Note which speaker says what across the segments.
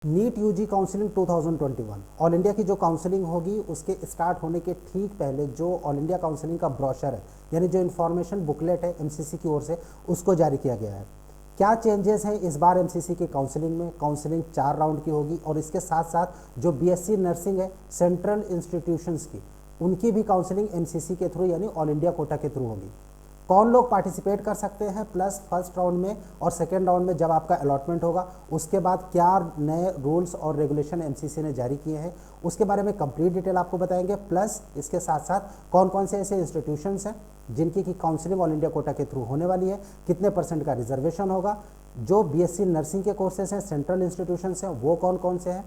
Speaker 1: NEET UG counselling 2021 all India की जो counselling होगी उसके स्टार्ट होने के ठीक पहले जो ऑल इंडिया काउंसलिंग का ब्रोशर है यानी जो इन्फॉर्मेशन बुकलेट है एमसीसी की ओर से उसको जारी किया गया है। क्या चेंजेस हैं इस बार एमसीसी की काउंसलिंग में? काउंसलिंग 4 राउंड की होगी और इसके साथ साथ जो बीएससी नर्सिंग है सेंट्रल इंस्टीट्यूशंस की उनकी भी काउंसलिंग एमसीसी के थ्रू यानी ऑल इंडिया कोटा के थ्रू होगी। कौन लोग पार्टिसिपेट कर सकते हैं प्लस फर्स्ट राउंड में और सेकेंड राउंड में जब आपका अलॉटमेंट होगा उसके बाद क्या नए रूल्स और रेगुलेशन एमसीसी ने जारी किए हैं उसके बारे में कंप्लीट डिटेल आपको बताएंगे। प्लस इसके साथ साथ कौन कौन से ऐसे इंस्टीट्यूशंस हैं जिनकी की काउंसलिंग ऑल इंडिया कोटा के थ्रू होने वाली है, कितने % का रिजर्वेशन होगा, जो बीएससी नर्सिंग के कोर्सेज हैं सेंट्रल इंस्टीट्यूशंस हैं वो कौन कौन से हैं,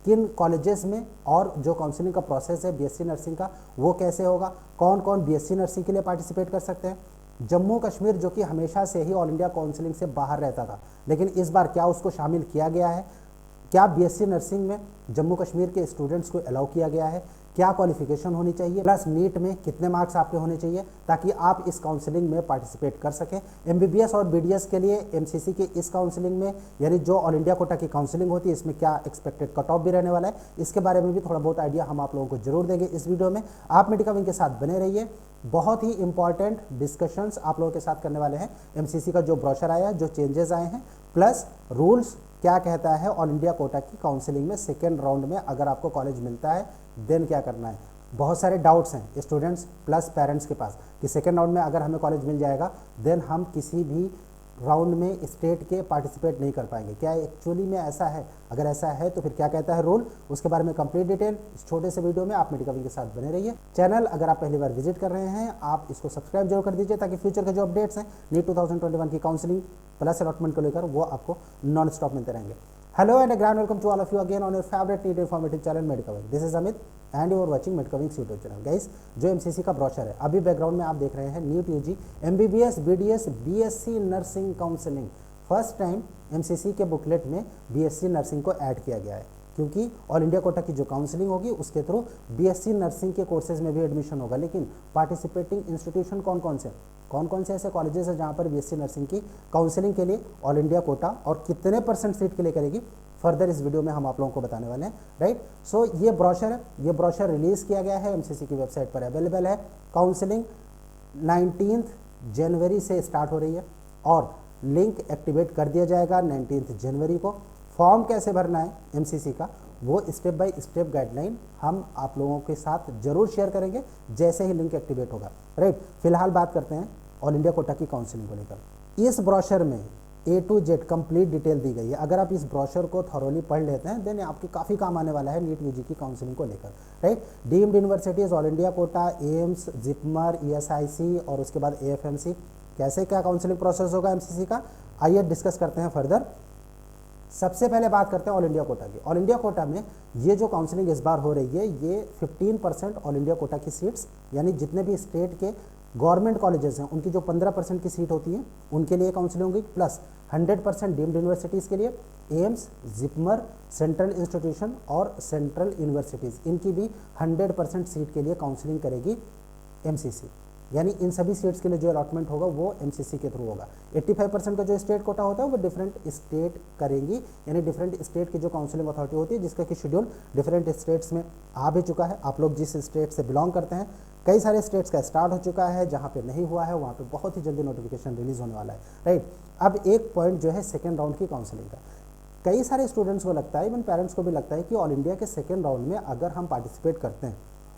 Speaker 1: किन कॉलेजेस में, और जो काउंसलिंग का प्रोसेस है बीएससी नर्सिंग का वो कैसे होगा, कौन कौन बीएससी नर्सिंग के लिए पार्टिसिपेट कर सकते हैं। जम्मू कश्मीर जो कि हमेशा से ही ऑल इंडिया काउंसलिंग से बाहर रहता था लेकिन इस बार क्या उसको शामिल किया गया है, क्या बीएससी नर्सिंग में जम्मू कश्मीर के स्टूडेंट्स को अलाउ किया गया है, क्या क्वालिफिकेशन होनी चाहिए, प्लस नीट में कितने मार्क्स आपके होने चाहिए ताकि आप इस काउंसलिंग में पार्टिसिपेट कर सकें। एमबीबीएस और बीडीएस के लिए एमसीसी के इस काउंसलिंग में यानी जो ऑल इंडिया कोटा की काउंसलिंग होती है इसमें क्या एक्सपेक्टेड कट ऑफ भी रहने वाला है, इसके बारे में भी थोड़ा बहुत आइडिया हम आप लोगों को जरूर देंगे इस वीडियो में। आप मेडिका विंग के साथ बने रहिए, बहुत ही इंपॉर्टेंट डिस्कशंस आप लोगों के साथ करने वाले हैं। एमसीसी का जो ब्रोशर आया है, जो चेंजेस आए हैं, प्लस रूल्स क्या कहता है ऑल इंडिया कोटा की काउंसलिंग में सेकेंड राउंड में अगर आपको कॉलेज मिलता है देन क्या करना है। बहुत सारे डाउट्स हैं स्टूडेंट्स प्लस पेरेंट्स के पास कि सेकेंड राउंड में अगर हमें कॉलेज मिल जाएगा देन हम किसी भी राउंड में स्टेट के पार्टिसिपेट नहीं कर पाएंगे। क्या एक्चुअली में ऐसा है? अगर ऐसा है तो फिर क्या कहता है रूल, उसके बारे में कंप्लीट डिटेल इस छोटे से वीडियो में आप मेडिका विंग के साथ बने रहिए। चैनल अगर आप पहली बार विजिट कर रहे हैं आप इसको सब्सक्राइब जरूर कर दीजिए ताकि फ्यूचर के जो अपडेट्स हैं नीट 2021 की काउंसलिंग प्लस अलॉटमेंट को लेकर वो आपको नॉन स्टॉप मिलते रहेंगे। Hello and grand welcome to all of you again on your favourite NEET informative channel Medica Wing. This is Amit and you are watching Medica Wing YouTube channel. Guys जो MCC का brochure है अभी background में आप देख रहे हैं NEET UG MBBS BDS BSc nursing counselling. First time MCC के बुकलेट में बीएससी नर्सिंग को ऐड किया गया है क्योंकि ऑल इंडिया कोटा की जो काउंसलिंग होगी उसके थ्रू बीएससी नर्सिंग के कोर्सेज में भी एडमिशन होगा। लेकिन पार्टिसिपेटिंग इंस्टीट्यूशन कौन कौन से ऐसे कॉलेजेस हैं जहाँ पर बीएससी नर्सिंग की काउंसलिंग के लिए ऑल इंडिया कोटा और कितने % सीट के लिए करेगी फर्दर इस वीडियो में हम आप लोगों को बताने वाले हैं। राइट, सो ये ब्रोशर है, ये ब्रोशर रिलीज किया गया है, एमसीसी की वेबसाइट पर अवेलेबल है। काउंसलिंग 19 जनवरी से स्टार्ट हो रही है और लिंक एक्टिवेट कर दिया जाएगा 19 जनवरी को। फॉर्म कैसे भरना है एमसीसी का वो स्टेप बाय स्टेप गाइडलाइन हम आप लोगों के साथ जरूर शेयर करेंगे जैसे ही लिंक एक्टिवेट होगा। राइट, फिलहाल बात करते हैं ऑल इंडिया कोटा की काउंसलिंग को लेकर। इस ब्रोशर में A to Z complete detail दी गई है। अगर आप इस ब्रोशर को थॉरोली पढ़ लेते हैं देन आपके काफ़ी काम आने वाला है नीट यूजी की काउंसलिंग को लेकर। Right, deemed universities all India Kota, AIIMS, JIPMER, ESIC और उसके बाद एएफएमसी, कैसे क्या काउंसलिंग प्रोसेस होगा एमसीसी का आइए डिस्कस करते हैं फर्दर। सबसे पहले बात करते हैं ऑल इंडिया कोटा की। ऑल इंडिया कोटा में ये जो काउंसलिंग इस बार हो रही है ये 15% ऑल इंडिया कोटा की सीट्स यानी जितने भी स्टेट के गवर्नमेंट कॉलेजेस हैं उनकी जो 15% की सीट होती है उनके लिए काउंसलिंग होगी, प्लस 100% डीम्ड यूनिवर्सिटीज़ के लिए एम्स, जिपमर, सेंट्रल इंस्टीट्यूशन और सेंट्रल यूनिवर्सिटीज़ इनकी भी 100% सीट के लिए काउंसलिंग करेगी एमसीसी। यानी इन सभी स्टेट्स के लिए जो अलॉटमेंट होगा वो एमसीसी के थ्रू होगा। 85% का जो स्टेट कोटा होता है वो डिफरेंट स्टेट करेंगी यानी डिफरेंट स्टेट की जो काउंसलिंग अथॉरिटी होती है जिसका कि शेड्यूल डिफरेंट स्टेट्स में आ भी चुका है। आप लोग जिस स्टेट से बिलोंग करते हैं कई सारे स्टेट्स का स्टार्ट हो चुका है, जहाँ पे नहीं हुआ है वहाँ पे बहुत ही जल्दी नोटिफिकेशन रिलीज होने वाला है। राइट, अब एक पॉइंट जो है सेकेंड राउंड की काउंसलिंग का, कई सारे स्टूडेंट्स को लगता है इवन पेरेंट्स को भी लगता है कि ऑल इंडिया के सेकेंड राउंड में अगर हम पार्टिसिपेट करते हैं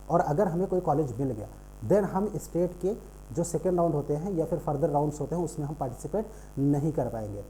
Speaker 1: और अगर हमें कोई कॉलेज मिल गया देन हम स्टेट के जो सेकेंड राउंड होते हैं या फिर फर्दर राउंड्स होते हैं उसमें हम पार्टिसिपेट नहीं कर पाएंगे।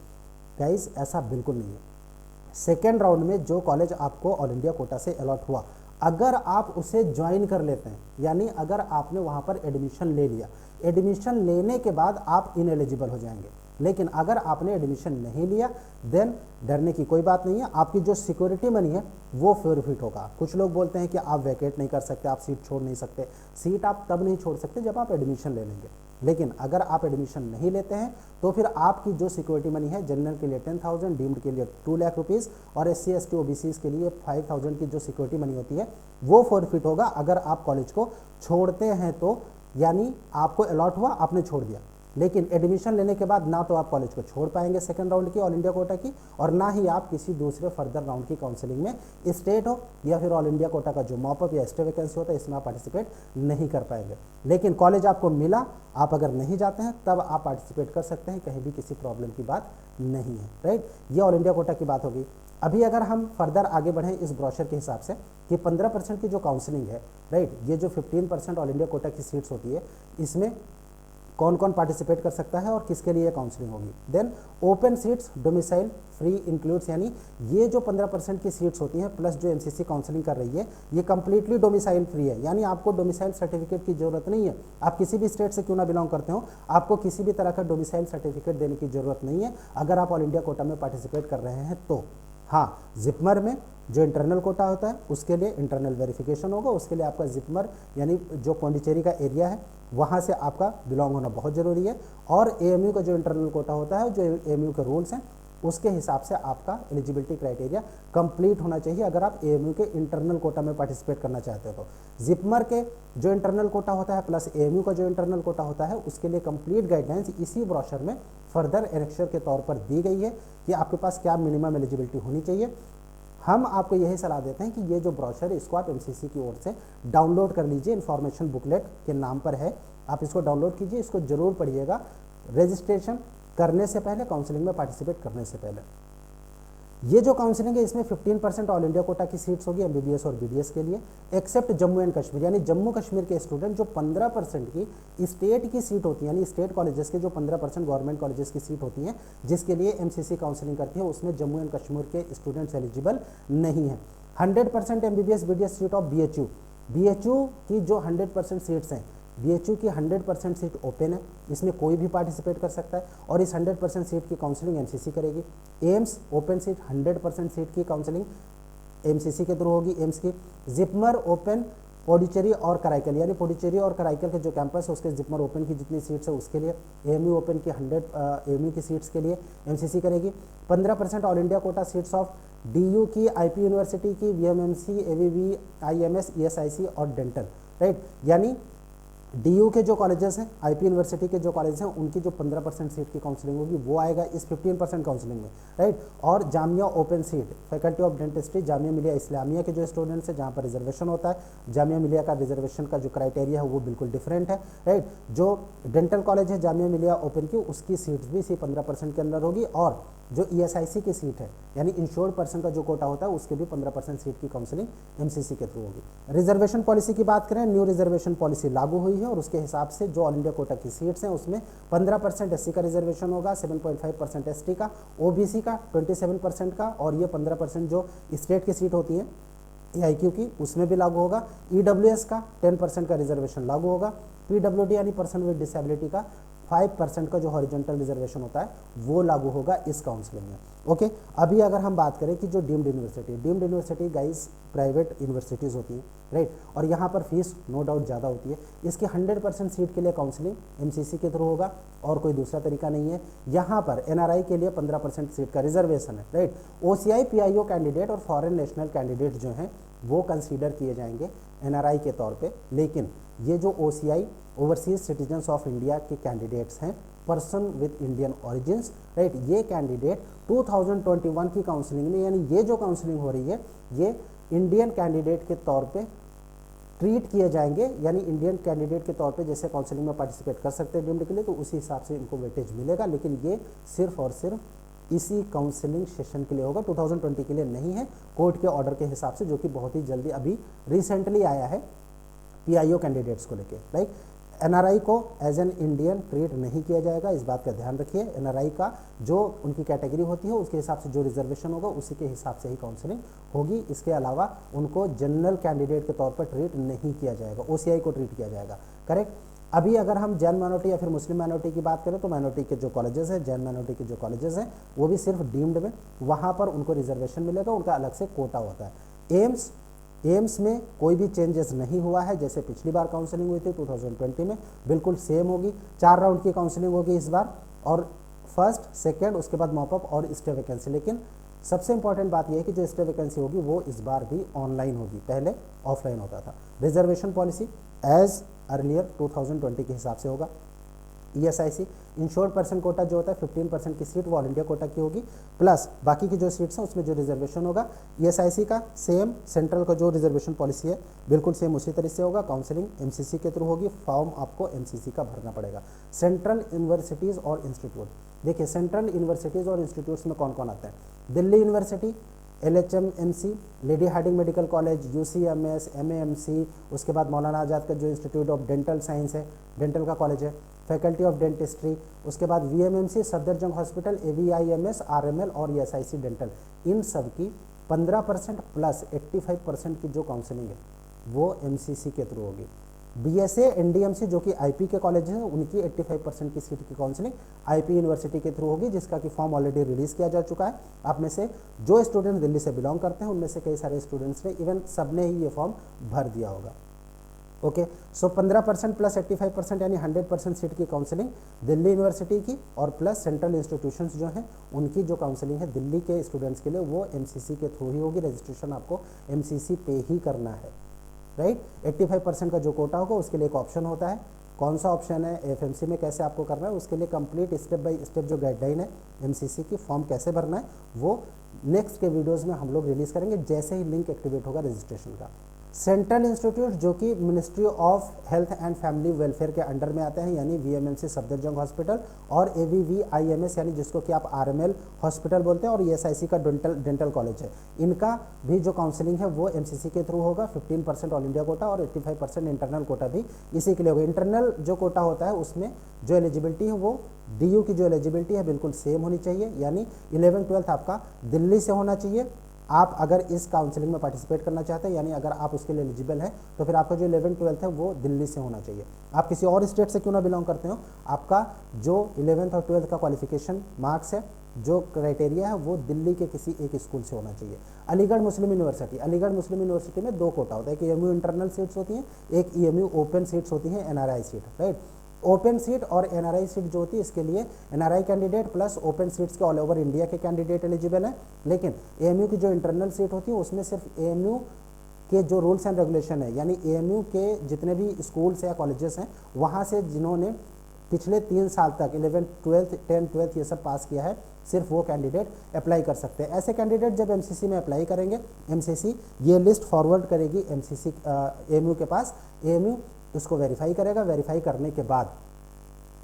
Speaker 1: गाइस ऐसा बिल्कुल नहीं है। सेकेंड राउंड में जो कॉलेज आपको ऑल इंडिया कोटा से अलॉट हुआ अगर आप उसे ज्वाइन कर लेते हैं यानी अगर आपने वहाँ पर एडमिशन ले लिया, एडमिशन लेने के बाद आप इनएलिजिबल हो जाएंगे। लेकिन अगर आपने एडमिशन नहीं लिया देन डरने की कोई बात नहीं है, आपकी जो सिक्योरिटी मनी है वो फॉरफिट होगा। कुछ लोग बोलते हैं कि आप वैकेट नहीं कर सकते, आप सीट छोड़ नहीं सकते। सीट आप तब नहीं छोड़ सकते जब आप एडमिशन ले लेंगे, लेकिन अगर आप एडमिशन नहीं लेते हैं तो फिर आपकी जो सिक्योरिटी मनी है जनरल के लिए 10,000, डीम्ड के लिए 2 लाख रुपीज़ और SC ST OBCs के लिए 5,000 की जो सिक्योरिटी मनी होती है वो फॉरफिट होगा अगर आप कॉलेज को छोड़ते हैं तो। यानी आपको अलॉट हुआ आपने छोड़ दिया, लेकिन एडमिशन लेने के बाद ना तो आप कॉलेज को छोड़ पाएंगे सेकंड राउंड की ऑल इंडिया कोटा की, और ना ही आप किसी दूसरे फर्दर राउंड की काउंसलिंग में स्टेट हो या फिर ऑल इंडिया कोटा का जो मॉपअप या स्टे वैकेंसी होता है इसमें आप पार्टिसिपेट नहीं कर पाएंगे। लेकिन कॉलेज आपको मिला, आप अगर नहीं जाते हैं तब आप पार्टिसिपेट कर सकते हैं, कहीं भी किसी प्रॉब्लम की बात नहीं है, राइट। ये ऑल इंडिया कोटा की बात होगी। अभी अगर हम फर्दर आगे बढ़ें इस ब्रोशर के हिसाब से कि 15% की जो काउंसलिंग है, राइट, ये जो 15% ऑल इंडिया कोटा की सीट्स होती है इसमें कौन कौन पार्टिसिपेट कर सकता है और किसके लिए काउंसलिंग होगी। Then open seats domicile free includes, यानी ये जो 15% की सीट्स होती हैं प्लस जो एमसीसी काउंसलिंग कर रही है ये कंप्लीटली डोमिसाइल फ्री है, यानी आपको डोमिसाइल सर्टिफिकेट की जरूरत नहीं है। आप किसी भी स्टेट से क्यों ना बिलोंग करते हो, आपको किसी भी तरह का डोमिसाइल सर्टिफिकेट देने की जरूरत नहीं है अगर आप ऑल इंडिया कोटा में पार्टिसिपेट कर रहे हैं तो। हाँ, जिपमर में जो इंटरनल कोटा होता है उसके लिए इंटरनल वेरिफिकेशन होगा, उसके लिए आपका जिपमर यानी जो पौंडीचेरी का एरिया है वहाँ से आपका बिलोंग होना बहुत ज़रूरी है। और एएमयू का जो इंटरनल कोटा होता है, जो एएमयू के रूल्स हैं उसके हिसाब से आपका एलिजिबिलिटी क्राइटेरिया कंप्लीट होना चाहिए अगर आप एएमयू के इंटरनल कोटा में पार्टिसिपेट करना चाहते हो तो। जिपमर के जो इंटरनल कोटा होता है प्लस एएमयू का जो इंटरनल कोटा होता है उसके लिए कंप्लीट गाइडलाइंस इसी ब्रोशर में फर्दर एनेक्चर के तौर पर दी गई है कि आपके पास क्या मिनिमम एलिजिबिलिटी होनी चाहिए। हम आपको यही सलाह देते हैं कि ये जो ब्रोशर है इसको आप एमसीसी की ओर से डाउनलोड कर लीजिए, इन्फॉर्मेशन बुकलेट के नाम पर है, आप इसको डाउनलोड कीजिए, इसको जरूर पढ़िएगा रजिस्ट्रेशन करने से पहले, काउंसलिंग में पार्टिसिपेट करने से पहले। ये जो काउंसलिंग है इसमें 15% ऑल इंडिया कोटा की सीट्स होगी एमबीबीएस और बीडीएस के लिए, एक्सेप्ट जम्मू एंड कश्मीर, यानी जम्मू कश्मीर के स्टूडेंट जो 15% की स्टेट की सीट होती है, यानी स्टेट कॉलेजेस के जो 15% गवर्नमेंट कॉलेजेस की सीट होती है जिसके लिए एमसीसी काउंसलिंग करती है, उसमें जम्मू एंड कश्मीर के स्टूडेंट्स एलिजिबल नहीं है। 100% MBBS BDS seat of BHU, BHU की जो 100% सीट्स हैं, बीएचयू की 100% सीट ओपन है, इसमें कोई भी पार्टिसिपेट कर सकता है और इस 100% सीट की काउंसलिंग एमसीसी करेगी। एम्स ओपन सीट 100% सीट की काउंसलिंग एमसीसी के थ्रू होगी, एम्स की। जिपमर ओपन पौंडीचेरी और कराईकल, यानी पौंडीचेरी और कराईकल के जो कैंपस है उसके जिपमर ओपन की जितनी सीट्स है उसके लिए, एएमयू ओपन की 100 एएमयू की सीट्स के लिए एमसीसी करेगी। 15% all India Kota seats of DU की, आईपी यूनिवर्सिटी की, वीएमएमसी, एवीवी, आईएमएस, ईएसआईसी और डेंटल, राइट, यानी डीयू के जो कॉलेजेस हैं, आईपी यूनिवर्सिटी के जो कॉलेज हैं उनकी जो 15% सीट की काउंसलिंग होगी वो आएगा इस 15% काउंसलिंग में, राइट। और Jamia open seat, faculty of dentistry, Jamia Millia Islamia के जो स्टूडेंट्स हैं जहाँ पर रिजर्वेशन होता है, जामिया मिलिया का रिजर्वेशन का जो क्राइटेरिया है वो बिल्कुल डिफरेंट है, राइट। जो डेंटल कॉलेज है जामिया मिलिया ओपन की, उसकी सीट्स भी इसी 15% के अंदर होगी। और जो ईएसआईसी की सीट है यानी इंश्योर्ड पर्सन का जो कोटा होता है उसके भी 15% सीट की काउंसलिंग एमसीसी के थ्रू होगी। रिजर्वेशन पॉलिसी की बात करें, न्यू रिजर्वेशन पॉलिसी लागू हुई है और उसके हिसाब से जो ऑल इंडिया कोटा की सीट्स हैं उसमें 15% एससी का रिजर्वेशन होगा, 7.5% एसटी का, ओबीसी का 27% का, और ये 15% जो स्टेट की सीट होती है एआईक्यू की उसमें भी लागू होगा। ईडब्ल्यूएस का 10% का रिजर्वेशन लागू होगा। पीडब्ल्यूडी यानी पर्सन विद डिसेबिलिटी का 5% का जो हॉरिजॉन्टल रिजर्वेशन होता है वो लागू होगा इस काउंसलिंग में, ओके। अभी अगर हम बात करें कि जो deemed university guys private universities होती हैं, राइट, और यहाँ पर फीस नो डाउट ज़्यादा होती है, इसकी 100% सीट के लिए काउंसलिंग एमसीसी के थ्रू होगा और कोई दूसरा तरीका नहीं है। यहाँ पर एनआरआई के लिए 15% सीट का रिजर्वेशन है, राइट। ओसीआई पीआईओ कैंडिडेट और फॉरेन नेशनल कैंडिडेट जो हैं वो कंसीडर किए जाएंगे एनआरआई के तौर पे, लेकिन ये जो OCI overseas citizens of India के कैंडिडेट्स हैं, person with Indian origins, right, ये कैंडिडेट 2021 की काउंसलिंग में, यानी ये जो काउंसलिंग हो रही है ये इंडियन कैंडिडेट के तौर पे ट्रीट किए जाएंगे, यानी इंडियन कैंडिडेट के तौर पे जैसे काउंसलिंग में पार्टिसिपेट कर सकते हैं डीम्ड के लिए तो उसी हिसाब से इनको वेटेज मिलेगा, लेकिन ये सिर्फ और सिर्फ इसी काउंसलिंग सेशन के लिए होगा, 2020 के लिए नहीं है, कोर्ट के ऑर्डर के हिसाब से, जो कि बहुत ही जल्दी अभी रिसेंटली आया है पीआईओ कैंडिडेट्स को लेके, राइट। एनआरआई को एज एन इंडियन ट्रीट नहीं किया जाएगा, इस बात का ध्यान रखिए। एनआरआई का जो उनकी कैटेगरी होती है उसके हिसाब से जो रिजर्वेशन होगा उसी के हिसाब से ही काउंसलिंग होगी, इसके अलावा उनको जनरल कैंडिडेट के तौर पर ट्रीट नहीं किया जाएगा, ओसीआई को ट्रीट किया जाएगा, करेक्ट। अभी अगर हम जैन माइनॉरिटी या फिर मुस्लिम माइनॉरिटी की बात करें तो माइनॉरिटी के जो कॉलेजेस हैं, जैन माइनॉरिटी के जो कॉलेजेस हैं वो भी सिर्फ डीम्ड में, वहाँ पर उनको रिजर्वेशन मिलेगा, उनका अलग से कोटा होता है। एम्स में कोई भी चेंजेस नहीं हुआ है, जैसे पिछली बार काउंसलिंग हुई थी 2020 में बिल्कुल सेम होगी। 4 राउंड की काउंसलिंग होगी इस बार, और फर्स्ट सेकेंड उसके बाद मॉपअप और स्टे वैकेंसी। लेकिन सबसे इंपॉर्टेंट बात यह है कि जो स्टे वैकेंसी होगी वो इस बार भी ऑनलाइन होगी, पहले ऑफलाइन होता था। रिजर्वेशन पॉलिसी एज अर्लियर 2020 के हिसाब से होगा। इंश्योर्ड पर्सन कोटा जो होता है 15% की सीट वो ऑल इंडिया कोटा की होगी, प्लस बाकी की जो सीट्स हैं उसमें जो रिजर्वेशन होगा ESIC का सेम सेंट्रल का जो रिजर्वेशन पॉलिसी है बिल्कुल सेम उसी तरह से होगा। काउंसलिंग MCC के थ्रू होगी, फॉर्म आपको MCC का भरना पड़ेगा। सेंट्रल यूनिवर्सिटीज़ और इंस्टीट्यूट, देखिए सेंट्रल यूनिवर्सिटीज़ और इंस्टीट्यूट्स में कौन कौन आता है, Delhi university, LHMMC, Lady Hardinge Medical College, UCMS, MAMC, उसके बाद मौलाना आज़ाद का जो इंस्टीट्यूट ऑफ डेंटल साइंस है, डेंटल का कॉलेज है, फैकल्टी ऑफ डेंटिस्ट्री, उसके बाद VMMC, Safdarjung hospital, AVIMS, RML और ESIC डेंटल, इन सब की 15% प्लस 85% की जो काउंसलिंग है वो MCC के थ्रू होगी। BSA NDMC जो कि IP के कॉलेज हैं उनकी 85% की सीट की काउंसलिंग IP यूनिवर्सिटी के थ्रू होगी, जिसका कि फॉर्म ऑलरेडी रिलीज़ किया जा चुका है। आप में से जो स्टूडेंट दिल्ली से बिलोंग करते हैं उनमें से कई सारे स्टूडेंट्स ने, इवन सब ने ही ये फॉर्म भर दिया होगा। ओके, सो 15% प्लस 85% यानी 100% सीट की काउंसलिंग दिल्ली यूनिवर्सिटी की, और प्लस सेंट्रल इंस्टीट्यूशंस जो हैं उनकी जो काउंसलिंग है दिल्ली के स्टूडेंट्स के लिए वो MCC के थ्रू ही होगी। रजिस्ट्रेशन आपको MCC पे ही करना है, राइट। 85% का जो कोटा होगा उसके लिए एक ऑप्शन होता है, कौन सा ऑप्शन है, AFMC में कैसे आपको करना है, उसके लिए कंप्लीट स्टेप बाय स्टेप जो गाइडलाइन है MCC की फॉर्म कैसे भरना है वो नेक्स्ट के वीडियोस में हम लोग रिलीज़ करेंगे जैसे ही लिंक एक्टिवेट होगा रजिस्ट्रेशन का। सेंट्रल इंस्टीट्यूट जो कि ministry of health and family welfare के अंडर में आते हैं, यानी VMMC सफदरजंग हॉस्पिटल और AVVIMS यानी जिसको कि आप RML हॉस्पिटल बोलते हैं, और ESIC का डेंटल कॉलेज है, इनका भी जो काउंसलिंग है वो MCC के थ्रू होगा। 15% ऑल इंडिया कोटा और 85% इंटरनल कोटा भी इसी के लिए होगा। इंटरनल जो कोटा होता है उसमें जो एलिजिबिलिटी है वो DU की जो एलिजिबिलिटी है बिल्कुल सेम होनी चाहिए, यानी 11th-12th आपका दिल्ली से होना चाहिए। आप अगर इस काउंसलिंग में पार्टिसिपेट करना चाहते हैं, यानी अगर आप उसके लिए एलिजिबल हैं, तो फिर आपका जो 11th-12th है वो दिल्ली से होना चाहिए। आप किसी और स्टेट से क्यों ना बिलोंग करते हो, आपका जो 11th और 12th का क्वालिफिकेशन मार्क्स है, जो क्राइटेरिया है वो दिल्ली के किसी एक स्कूल से होना चाहिए। अलीगढ़ मुस्लिम यूनिवर्सिटी, अलीगढ़ मुस्लिम यूनिवर्सिटी में 2 कोटा होता है, एक EMU इंटरनल सीट्स होती हैं, एक EMU ओपन सीट्स होती हैं, NRI seat, right. Open seat और NRI सीट जो होती है इसके लिए NRI candidate plus open seats के ऑल ओवर इंडिया के कैंडिडेट एलिजिबल हैं, लेकिन AMU की जो इंटरनल सीट होती है उसमें सिर्फ AMU के जो रूल्स एंड रेगुलेशन है, यानी AMU के जितने भी स्कूल्स या कॉलेजेस हैं वहाँ से जिन्होंने पिछले 3 साल तक 11th 12th 10th 12th ये सब पास किया है, सिर्फ वो कैंडिडेट अप्लाई कर सकते हैं। ऐसे कैंडिडेट जब MCC में अप्लाई करेंगे, MCC ये लिस्ट फॉरवर्ड करेगी MCC AMU के पास, AMU उसको वेरीफाई करेगा। वेरीफाई करने के बाद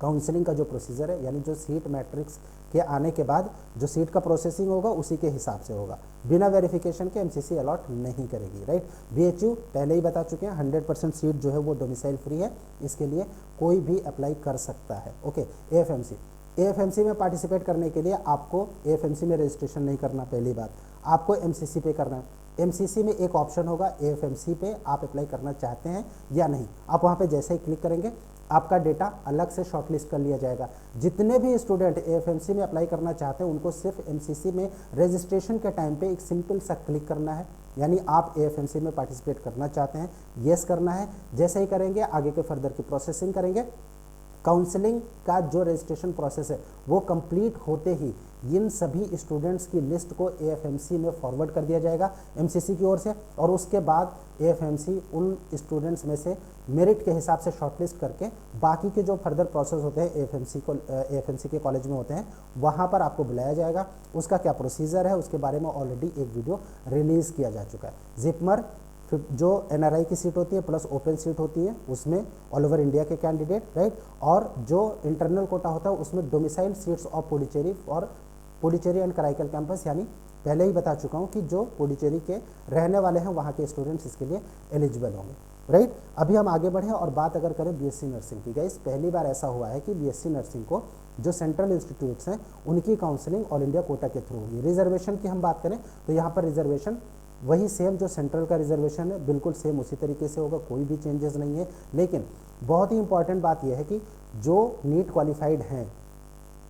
Speaker 1: काउंसलिंग का जो प्रोसीजर है, यानी जो सीट मैट्रिक्स के आने के बाद जो सीट का प्रोसेसिंग होगा उसी के हिसाब से होगा, बिना वेरिफिकेशन के MCC अलॉट नहीं करेगी, राइट। BHU पहले ही बता चुके हैं 100% सीट जो है वो डोमिसाइल फ्री है, इसके लिए कोई भी अप्लाई कर सकता है। ओके, AFMC में पार्टिसिपेट करने के लिए आपको AFMC में रजिस्ट्रेशन नहीं करना, पहली बात आपको MCC पे करना है। MCC में एक ऑप्शन होगा AFMC पे आप अप्लाई करना चाहते हैं या नहीं, आप वहाँ पे जैसे ही क्लिक करेंगे आपका डेटा अलग से शॉर्टलिस्ट कर लिया जाएगा। जितने भी स्टूडेंट AFMC में अप्लाई करना चाहते हैं उनको सिर्फ MCC में रजिस्ट्रेशन के टाइम पे एक सिंपल सा क्लिक करना है, यानी आप AFMC में पार्टिसिपेट करना चाहते हैं, येस करना है। जैसे ही करेंगे आगे के फर्दर की प्रोसेसिंग करेंगे। काउंसलिंग का जो रजिस्ट्रेशन प्रोसेस है वो कंप्लीट होते ही इन सभी स्टूडेंट्स की लिस्ट को AFMC में फॉरवर्ड कर दिया जाएगा MCC की ओर से, और उसके बाद AFMC उन स्टूडेंट्स में से मेरिट के हिसाब से शॉर्टलिस्ट करके बाकी के जो फर्दर प्रोसेस होते हैं AFMC के कॉलेज में होते हैं वहाँ पर आपको बुलाया जाएगा। उसका क्या प्रोसीजर है उसके बारे में ऑलरेडी एक वीडियो रिलीज़ किया जा चुका है। जिपमर जो NRI की सीट होती है प्लस ओपन सीट होती है उसमें ऑल ओवर इंडिया के कैंडिडेट, राइट, और जो इंटरनल कोटा होता है उसमें डोमिसाइल सीट्स ऑफ पुडुचेरी और पुडुचेरी एंड कराईकल कैंपस, यानी पहले ही बता चुका हूँ कि जो पुडुचेरी के रहने वाले हैं वहाँ के स्टूडेंट्स इसके लिए एलिजिबल होंगे, राइट। अभी हम आगे बढ़ें और बात अगर करें BSc नर्सिंग की। गाइस पहली बार ऐसा हुआ है कि BSc नर्सिंग को जो सेंट्रल इंस्टीट्यूट्स हैं उनकी काउंसलिंग ऑल इंडिया कोटा के थ्रू होगी। रिजर्वेशन की हम बात करें तो यहाँ पर रिजर्वेशन वही सेम जो सेंट्रल का रिजर्वेशन है बिल्कुल सेम उसी तरीके से होगा, कोई भी चेंजेस नहीं है। लेकिन बहुत ही इंपॉर्टेंट बात यह है कि जो नीट क्वालिफाइड हैं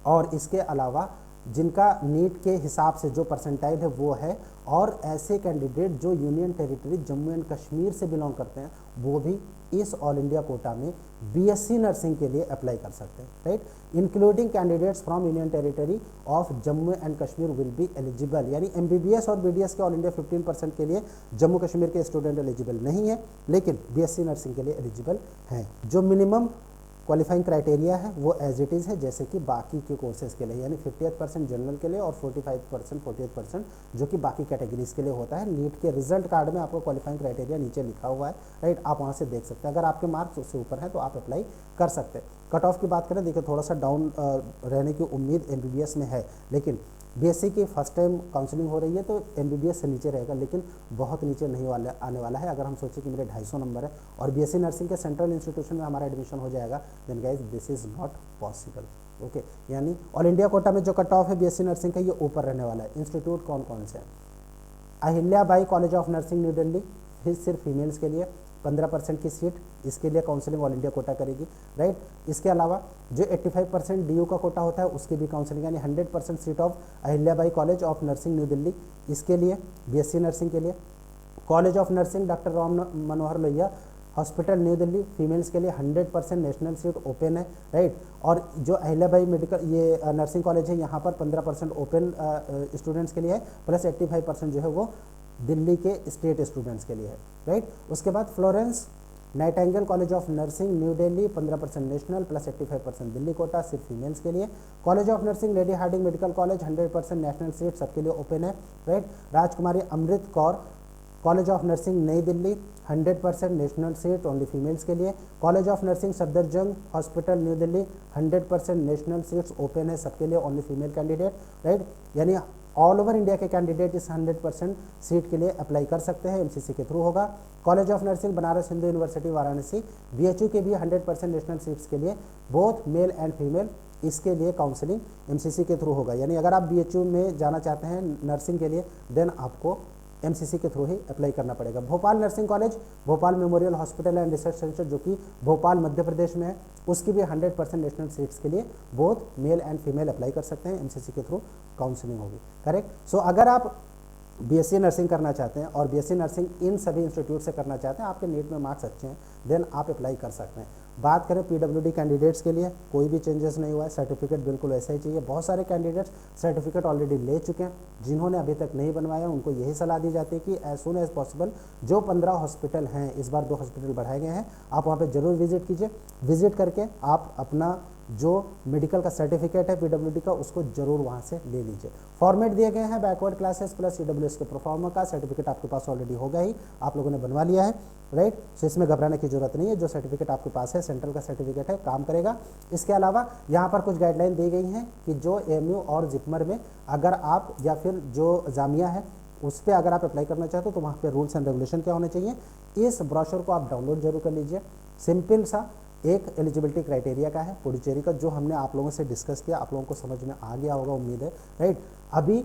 Speaker 1: और इसके अलावा जिनका नीट के हिसाब से जो परसेंटाइल है वो है, और ऐसे कैंडिडेट जो union territory Jammu and Kashmir से बिलोंग करते हैं वो भी इस ऑल इंडिया कोटा में BSc नर्सिंग के लिए अप्लाई कर सकते हैं, right. Including candidates from union territory of Jammu and Kashmir will be eligible, यानी MBBS और BDS के ऑल इंडिया 15% के लिए जम्मू कश्मीर के स्टूडेंट एलिजिबल नहीं है, लेकिन BSc नर्सिंग के लिए एलिजिबल हैं। जो मिनिमम क्वालिफाइंग क्राइटेरिया है वो एज इट इज़ है जैसे कि बाकी के कोर्सेज़ के लिए, यानी 58% जनरल के लिए और 48% जो कि बाकी कैटेगरीज़ के लिए होता है। नीट के रिजल्ट कार्ड में आपको क्वालिफाइंग क्राइटेरिया नीचे लिखा हुआ है, राइट, आप वहाँ से देख सकते हैं। अगर आपके मार्क्स उससे ऊपर हैं तो आप अप्लाई कर सकते हैं। कट ऑफ की बात करें, देखिए थोड़ा सा डाउन रहने की उम्मीद MBBS में है, लेकिन BSc की फर्स्ट टाइम काउंसलिंग हो रही है तो MBBS से नीचे रहेगा, लेकिन बहुत नीचे नहीं आने वाला है। अगर हम सोचें कि मेरे 250 नंबर है और BSc नर्सिंग के सेंट्रल इंस्टीट्यूशन में हमारा एडमिशन हो जाएगा, then guys this is not possible. Okay, यानी ऑल इंडिया कोटा में जो कट ऑफ है BSc नर्सिंग का ये ऊपर रहने वाला है। इंस्टीट्यूट कौन कौन से हैं? Ahilyabai college of nursing New Delhi, फिर सिर्फ फीमेल्स के लिए 15% की सीट, इसके लिए काउंसलिंग ऑल इंडिया कोटा करेगी, राइट। इसके अलावा जो 85% DU का कोटा होता है उसकी भी काउंसलिंग, यानी 100% seat of Ahilyabai college of nursing New Delhi, इसके लिए BSc नर्सिंग के लिए। College of nursing doctor Ram Manohar Lohia hospital New Delhi, females के लिए 100% नेशनल सीट ओपन है, राइट। और जो अहिल्याबाई मेडिकल ये नर्सिंग कॉलेज है यहाँ पर 15% ओपन स्टूडेंट्स के लिए है, प्लस 85% जो है वो दिल्ली के स्टेट स्टूडेंट्स के लिए है, राइट। उसके बाद Florence Nightingale college of nursing New Delhi 15% national plus 85% Delhi quota, सिर्फ फीमेल्स के लिए। College of nursing Lady Hardinge Medical College 100% national seat सबके लिए ओपन है, right. Rajkumari Amrit Kaur college of nursing नई Delhi 100% national seat only females के लिए। College of nursing Safdarjung hospital New Delhi 100% national seats open है सबके लिए, ओनली फीमेल कैंडिडेट, राइट। यानी ऑल ओवर इंडिया के कैंडिडेट इस 100% सीट के लिए अप्लाई कर सकते हैं, MCC के थ्रू होगा। College of nursing Banaras Hindu university Varanasi BHU के भी 100% नेशनल सीट्स के लिए, बोथ मेल एंड फीमेल, इसके लिए काउंसलिंग MCC के थ्रू होगा। यानी अगर आप BHU में जाना चाहते हैं नर्सिंग के लिए, देन आपको MCC के थ्रू ही अप्लाई करना पड़ेगा। Bhopal nursing college, Bhopal memorial hospital and research centre जो कि भोपाल मध्य प्रदेश में है, उसकी भी 100% नेशनल सीट्स के लिए both male and female apply कर सकते हैं, MCC के थ्रू काउंसलिंग होगी, करेक्ट। सो अगर आप BSc नर्सिंग करना चाहते हैं और BSc नर्सिंग इन सभी इंस्टीट्यूट से करना चाहते हैं, आपके नीट में मार्क्स अच्छे हैं, देन आप अप्लाई कर सकते हैं। बात करें PWD कैंडिडेट्स के लिए, कोई भी चेंजेस नहीं हुआ है, सर्टिफिकेट बिल्कुल वैसा ही चाहिए। बहुत सारे कैंडिडेट्स सर्टिफिकेट ऑलरेडी ले चुके हैं, जिन्होंने अभी तक नहीं बनवाया उनको यही सलाह दी जाती है कि एज सुन एज पॉसिबल जो 15 हॉस्पिटल हैं, इस बार 2 हॉस्पिटल बढ़ाए गए हैं, आप वहाँ पर जरूर विजिट कीजिए। विजिट करके आप अपना जो मेडिकल का सर्टिफिकेट है PWD का उसको जरूर वहाँ से ले लीजिए। फॉर्मेट दिए गए हैं बैकवर्ड क्लासेस प्लस CWS के परफॉर्मर का, सर्टिफिकेट आपके पास ऑलरेडी होगा ही, आप लोगों ने बनवा लिया है, राइट। सो इसमें घबराने की जरूरत नहीं है, जो सर्टिफिकेट आपके पास है सेंट्रल का सर्टिफिकेट है, काम करेगा। इसके अलावा यहाँ पर कुछ गाइडलाइन दी गई हैं कि जो AMU और जिपमर में अगर आप या फिर जो जामिया है उस पर अगर आप अप्लाई करना चाहते हो तो वहाँ पे रूल्स एंड रेगुलेशन क्या होने चाहिए, इस ब्रोशर को आप डाउनलोड जरूर कर लीजिए। सिंपल सा एक एलिजिबिलिटी क्राइटेरिया का है पुडुचेरी का, जो हमने आप लोगों से डिस्कस किया, आप लोगों को समझ में आ गया होगा उम्मीद है, राइट। अभी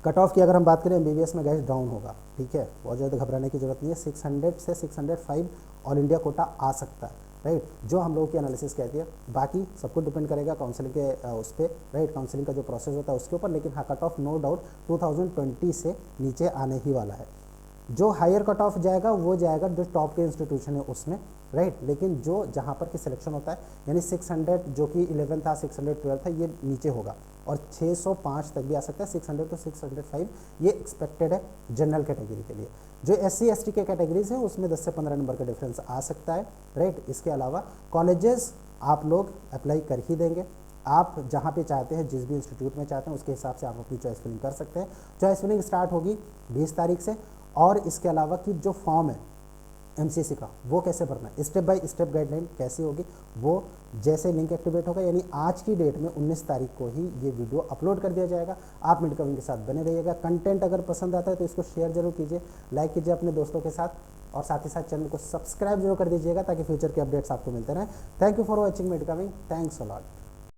Speaker 1: कट ऑफ की अगर हम बात करें MBBS में गैस डाउन होगा, ठीक है, बहुत ज़्यादा घबराने की जरूरत नहीं है। 600 से 605 ऑल इंडिया कोटा आ सकता है, राइट, जो हम लोगों की एनालिसिस कहती है। बाकी सब कुछ डिपेंड करेगा काउंसलिंग के उस पर, राइट, काउंसलिंग का जो प्रोसेस होता है उसके ऊपर। लेकिन हाँ, कट ऑफ नो डाउट 2020 से नीचे आने ही वाला है। जो हायर कट ऑफ जाएगा वो जाएगा जो टॉप के इंस्टीट्यूशन है उसमें, राइट। लेकिन जो जहाँ पर कि सिलेक्शन होता है, यानी 600 जो कि 11 था, 612 था, ये नीचे होगा और 605 तक भी आ सकता है। 600 to 605 ये एक्सपेक्टेड है जनरल कैटेगरी के लिए। जो SC ST के कैटेगरीज हैं उसमें 10 से 15 नंबर का डिफरेंस आ सकता है, राइट। इसके अलावा कॉलेजेस आप लोग अप्लाई कर ही देंगे, आप जहाँ पे चाहते हैं, जिस भी इंस्टीट्यूट में चाहते हैं उसके हिसाब से आप अपनी चॉइस फिलिंग कर सकते हैं। चॉइस फिलिंग स्टार्ट होगी 20 तारीख से। और इसके अलावा कि जो फॉर्म है MCC का वो कैसे भरना है, स्टेप बाय स्टेप गाइडलाइन कैसी होगी, वो जैसे लिंक एक्टिवेट होगा, यानी आज की डेट में 19 तारीख को ही ये वीडियो अपलोड कर दिया जाएगा। आप मिडकमिंग के साथ बने रहिएगा। कंटेंट अगर पसंद आता है तो इसको शेयर जरूर कीजिए, लाइक कीजिए अपने दोस्तों के साथ, और साथ ही साथ चैनल को सब्सक्राइब जरूर कर दीजिएगा ताकि फ्यूचर के अपडेट्स आपको मिलते रहें। थैंक यू फॉर वॉचिंग मिडकमिंग, थैंक्स अ लॉट।